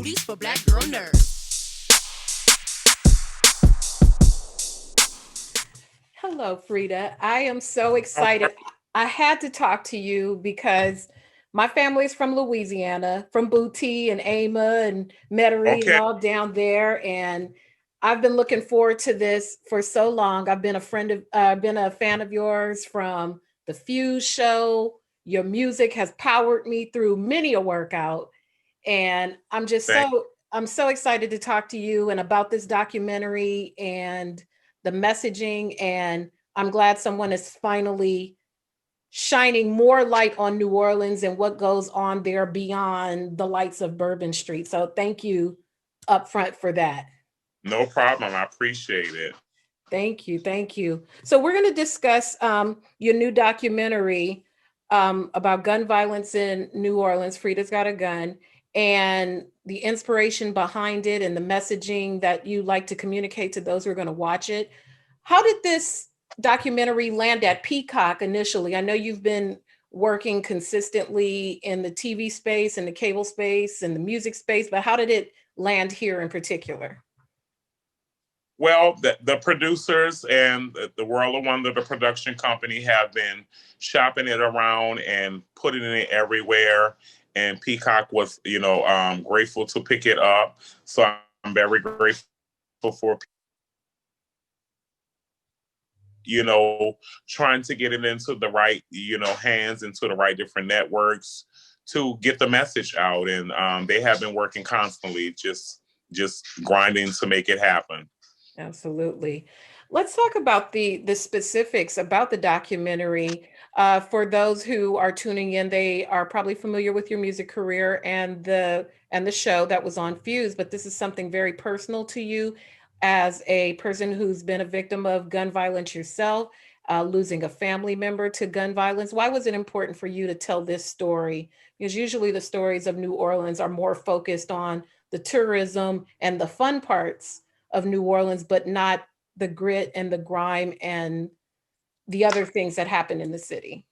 booties for black girl nerds. Hello, Frida. I am so excited. I had to talk to you because my family is from Louisiana, from Booty and Ama and Metairie and Okay. all down there. And I've been looking forward to this for so long. I've been been a fan of yours from the Fuse show. Your music has powered me through many a workout, and Thank I'm so excited to talk to you and about this documentary and the messaging. And I'm glad someone is finally shining more light on New Orleans and what goes on there beyond the lights of Bourbon Street. So thank you up front for that. No problem. I appreciate it. Thank you. Thank you. So we're going to discuss your new documentary about gun violence in New Orleans, Freedia Got a Gun, and the inspiration behind it and the messaging that you like to communicate to those who are going to watch it. How did this documentary land at Peacock initially? I know you've been working consistently in the TV space and the cable space and the music space, but how did it land here in particular? Well, the producers and the World of Wonder, the production company, have been shopping it around and putting it everywhere. And Peacock was, grateful to pick it up. So I'm very grateful for, trying to get it into the right, hands, into the right different networks to get the message out. And they have been working constantly, just grinding to make it happen. Absolutely. Let's talk about the specifics about the documentary. For those who are tuning in, they are probably familiar with your music career and the show that was on Fuse, but this is something very personal to you as a person who's been a victim of gun violence yourself, losing a family member to gun violence. Why was it important for you to tell this story? Because usually the stories of New Orleans are more focused on the tourism and the fun parts of New Orleans, but not the grit and the grime and the other things that happen in the city.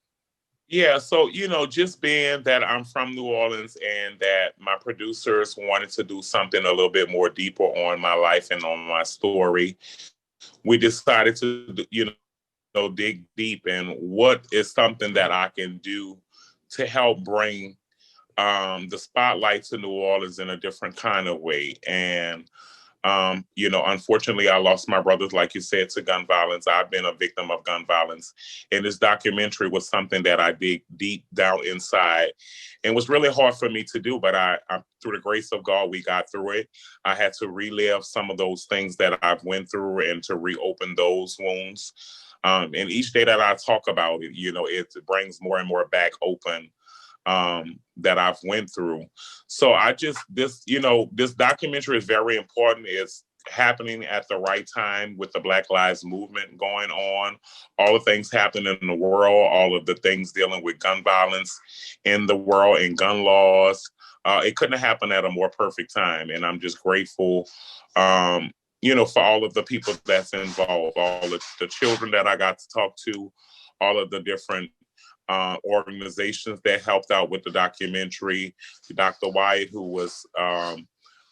Yeah, so just being that I'm from New Orleans and that my producers wanted to do something a little bit more deeper on my life and on my story, we decided to dig deep in what is something that I can do to help bring the spotlight to New Orleans in a different kind of way. And unfortunately, I lost my brothers, like you said, to gun violence. I've been a victim of gun violence. And this documentary was something that I dig deep down inside. And it was really hard for me to do, but through the grace of God, we got through it. I had to relive some of those things that I've went through and to reopen those wounds. And each day that I talk about it, it brings more and more back open that I've went through. So this documentary is very important. It's happening at the right time with the Black Lives Movement going on, all the things happening in the world, all of the things dealing with gun violence in the world and gun laws. It couldn't happen at a more perfect time. And I'm just grateful, for all of the people that's involved, all of the children that I got to talk to, all of the different organizations that helped out with the documentary, Dr. Wyatt, who was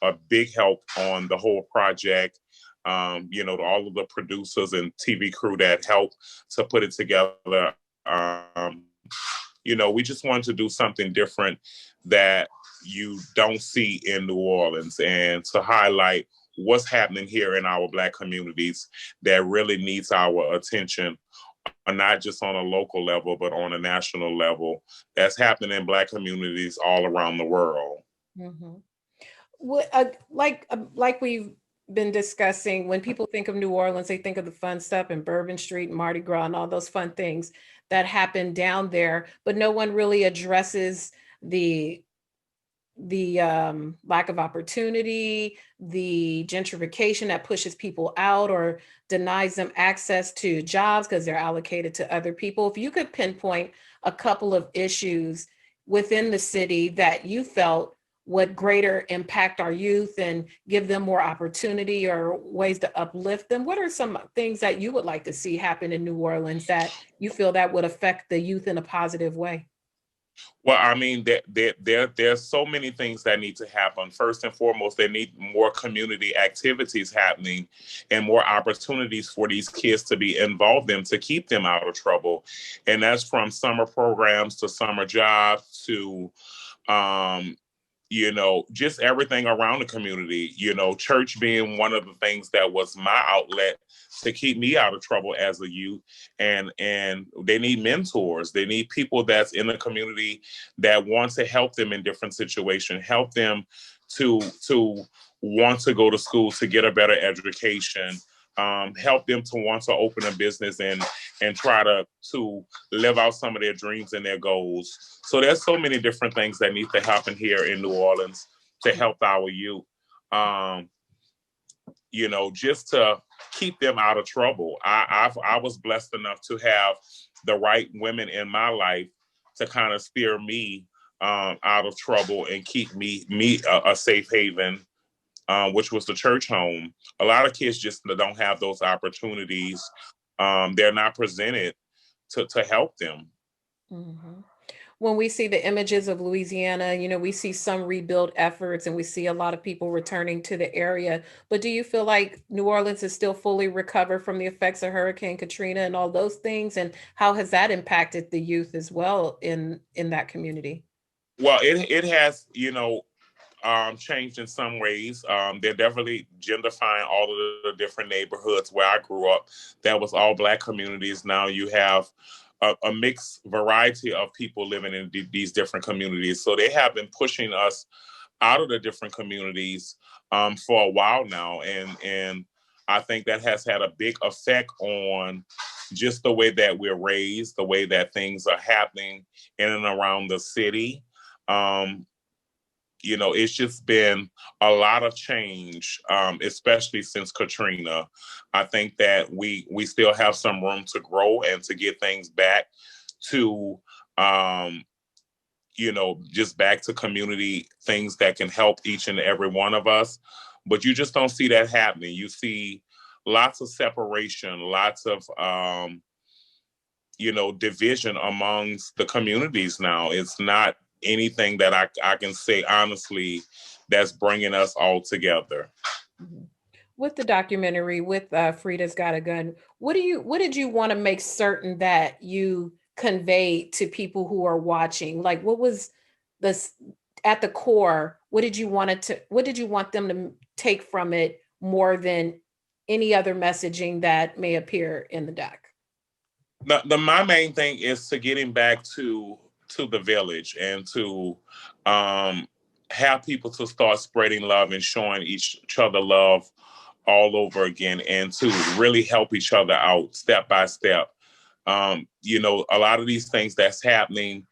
a big help on the whole project, all of the producers and TV crew that helped to put it together. We just wanted to do something different that you don't see in New Orleans and to highlight what's happening here in our Black communities that really needs our attention, not just on a local level, but on a national level that's happening in Black communities all around the world. Mm-hmm. Like we've been discussing, when people think of New Orleans, they think of the fun stuff and Bourbon Street and Mardi Gras and all those fun things that happen down there, but no one really addresses the lack of opportunity, the gentrification that pushes people out or denies them access to jobs because they're allocated to other people. If you could pinpoint a couple of issues within the city that you felt would greater impact our youth and give them more opportunity or ways to uplift them, what are some things that you would like to see happen in New Orleans that you feel that would affect the youth in a positive way? Well, I mean, there's so many things that need to happen. First and foremost, they need more community activities happening and more opportunities for these kids to be involved in to keep them out of trouble. And that's from summer programs to summer jobs to um, just everything around the community, church being one of the things that was my outlet to keep me out of trouble as a youth. And they need mentors. They need people that's in the community that want to help them in different situations, help them to want to go to school to get a better education, help them to want to open a business and try to live out some of their dreams and their goals. So there's so many different things that need to happen here in New Orleans to help our youth. Just to keep them out of trouble. I was blessed enough to have the right women in my life to kind of steer me out of trouble and keep me a safe haven, which was the church home. A lot of kids just don't have those opportunities. They're not presented to help them. Mhm. When we see the images of Louisiana, we see some rebuild efforts and we see a lot of people returning to the area. But do you feel like New Orleans is still fully recovered from the effects of Hurricane Katrina and all those things? And how has that impacted the youth as well in that community? Well, it has, changed in some ways. They're definitely gentrifying all of the different neighborhoods where I grew up. That was all Black communities. Now you have a mixed variety of people living in these different communities. So they have been pushing us out of the different communities for a while now, and I think that has had a big effect on just the way that we're raised, the way that things are happening in and around the city. Um, it's just been a lot of change, especially since Katrina. I think that we still have some room to grow and to get things back to, just back to community things that can help each and every one of us. But you just don't see that happening. You see lots of separation, lots of, division amongst the communities now. It's not anything that I can say honestly that's bringing us all together. Mhm. With the documentary, with Freeda's Got a Gun, what did you want to make certain that you conveyed to people who are watching? Like, what was this at the core? What did you want them to take from it more than any other messaging that may appear in the doc? My main thing is to getting back to the village and to um, have people to start spreading love and showing each other love all over again, and to really help each other out step by step. A lot of these things that's happening,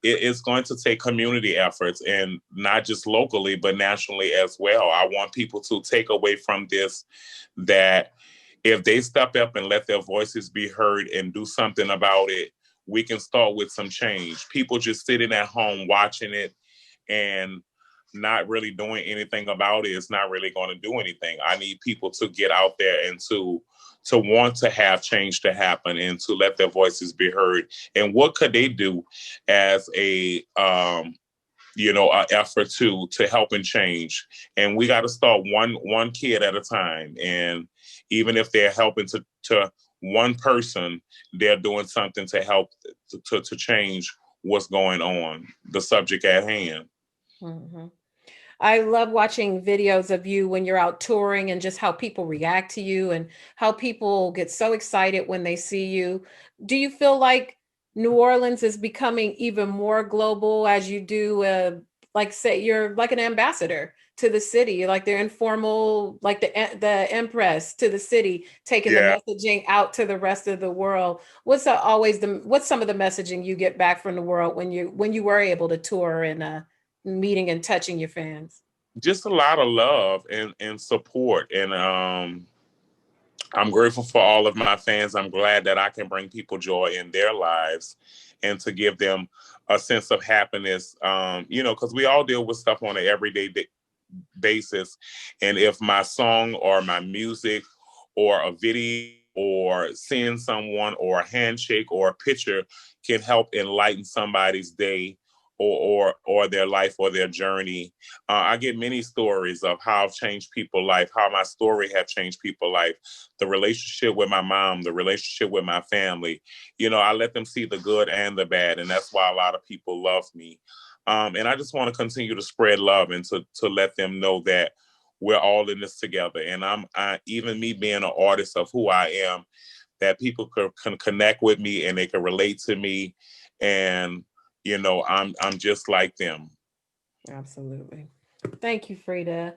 it's going to take community efforts, and not just locally but nationally as well. I want people to take away from this that if they step up and let their voices be heard and do something about it, we can start with some change. People just sitting at home watching it and not really doing anything about it is not really going to do anything. I need people to get out there and to want to have change to happen and to let their voices be heard. And what could they do as a effort to help and change? And we got to start one kid at a time. And even if they're helping to one person, they're doing something to help to change what's going on, the subject at hand. Mhm. I love watching videos of you when you're out touring and just how people react to you and how people get so excited when they see you. Do you feel like New Orleans is becoming even more global as you do, like say you're like an ambassador to the city, like they're informal, like the empress to the city, taking the Yeah. messaging out to the rest of the world. What's some of the messaging you get back from the world when you were able to tour and meeting and touching your fans? Just a lot of love and support. And I'm grateful for all of my fans. I'm glad that I can bring people joy in their lives and to give them a sense of happiness. Because we all deal with stuff on an everyday basis. And if my song or my music or a video or seeing someone or a handshake or a picture can help enlighten somebody's day or their life or their journey. I get many stories of how I've changed people's life, how my story have changed people's life, the relationship with my mom, the relationship with my family. I let them see the good and the bad, and that's why a lot of people love me. And I just want to continue to spread love and to let them know that we're all in this together. And even me being an artist of who I am, that people can connect with me and they can relate to me, and I'm just like them. Absolutely. Thank you, Freedia.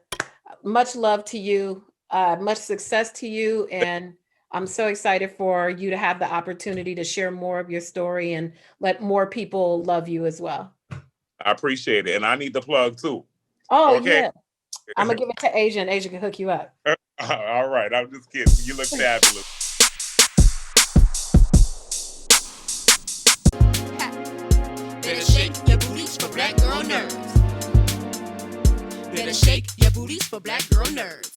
Much love to you. Much success to you. And I'm so excited for you to have the opportunity to share more of your story and let more people love you as well. I appreciate it. And I need the plug too. Oh, Okay. yeah. I'm going to give it to Asia, and Asia can hook you up. All right. I'm just kidding. You look fabulous. Better shake your booties for black girl nerves. Better shake your booties for black girl nerves.